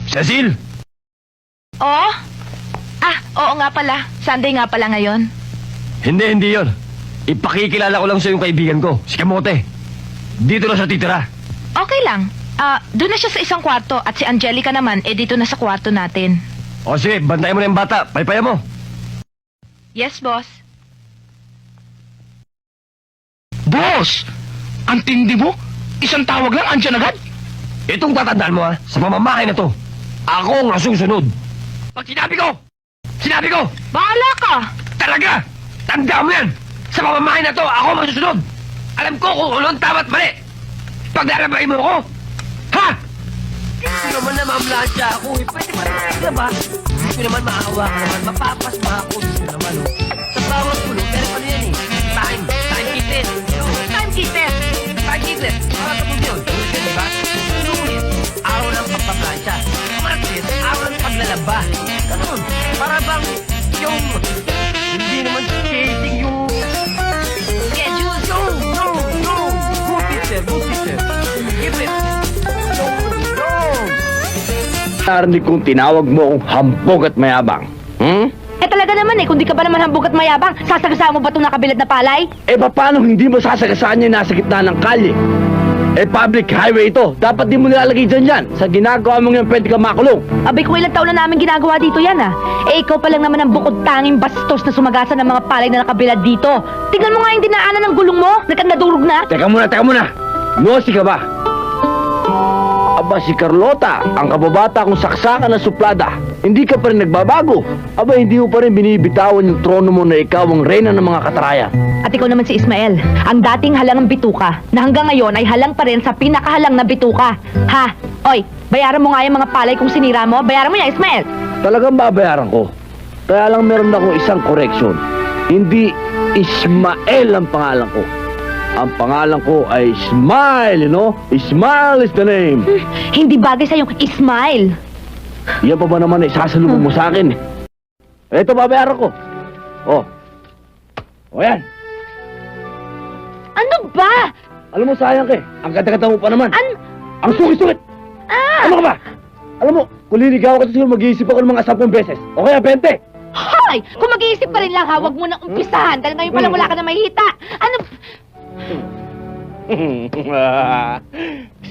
Cecil! Oh? Oo nga pala. Sunday nga pala ngayon. Hindi yon. Ipakikilala ko lang sa yung kaibigan ko, si Kamote. Dito na siya titira. Okay lang. Doon na siya sa isang kwarto at si Angelica naman, dito na sa kwarto natin. O sige, bantayan mo na yung bata. Paypaya mo. Yes, boss. Boss! Ang tindi mo? Isang tawag lang, andyan agad? Itong tatandaan mo sa pamamahay na to. Ako ang nasusunod. Pag sinabi ko, Bahala ka! talaga! Tandaan mo yan! Sa pamamahay na to, ako ang masusunod! Alam ko kung ano ang tama at mali! Pag nalabay mo ako, ha? Gusto naman na mamlansya ako eh. Pwede ba na ba? Gusto naman maawa ka naman. Mapapasma ako. Gusto naman Sa bawat kulong, pero ano yan eh? Time keeper. Time keeper! Time keeper. Para sa yun. Tuloy, di ba? Lunes, araw ng pagpaplansya. Martes, araw ng paglalaba. Ganun. Para bang yung... Hindi naman chasing yung... Schedule! No! Good teacher. Give it. No! Narinig kong tinawag mo akong hambog at mayabang. Talaga naman kung di ka ba naman hambog at mayabang, sasagasaan mo ba itong nakabilad na palay? Paano hindi mo sasagasaan yung nasa gitna ng kalye? Public highway ito. Dapat di mo nilalagay dyan. Sa ginagawa mo ngayon, pwede ka makulong. Abay, kung ilang taon na namin ginagawa dito yan ikaw pa lang naman ang bukod tanging bastos na sumagasa ng mga palay na nakabilad dito. Tingnan mo nga yung dinaanan ng gulong mo, nadurog na. Teka muna. Nosi ka ba? Aba, si Carlota, ang kababata kong saksakan ng suplada. Hindi ka pa rin nagbabago. Aba, hindi mo pa rin binibitawan yung trono mo na ikaw ang reyna ng mga katarayan. At ikaw naman si Ismael, ang dating halangang bituka, na hanggang ngayon ay halang pa rin sa pinakahalang na bituka. Ha? Oy, bayaran mo nga yung mga palay kung sinira mo. Bayaran mo yan, Ismael. Talagang babayaran ko. Kaya lang meron akong isang correction. Hindi Ismael ang pangalan ko. Ang pangalan ko ay Smile, Smile is the name. Hindi bagay sa yung Ismael. Yan pa ba naman isasalubong mo sa akin? Ito, babayaran ko. O yan. Ano ba? Alam mo, sayang ka eh. Ang ganda-ganda mo pa naman. Ang sungit-sungit. Ano ka ba? Alam mo, kung liligaw ka siguro mag-iisip ako ng mga 10 beses. O kaya 20. Hoy! Kung mag-iisip pa rin lang huwag mo nang umpisahan dahil ngayon pa lang wala ka na mahita. Ano?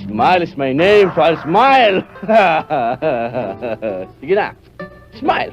Smile is my name, so I'll smile. Sige na. Smile.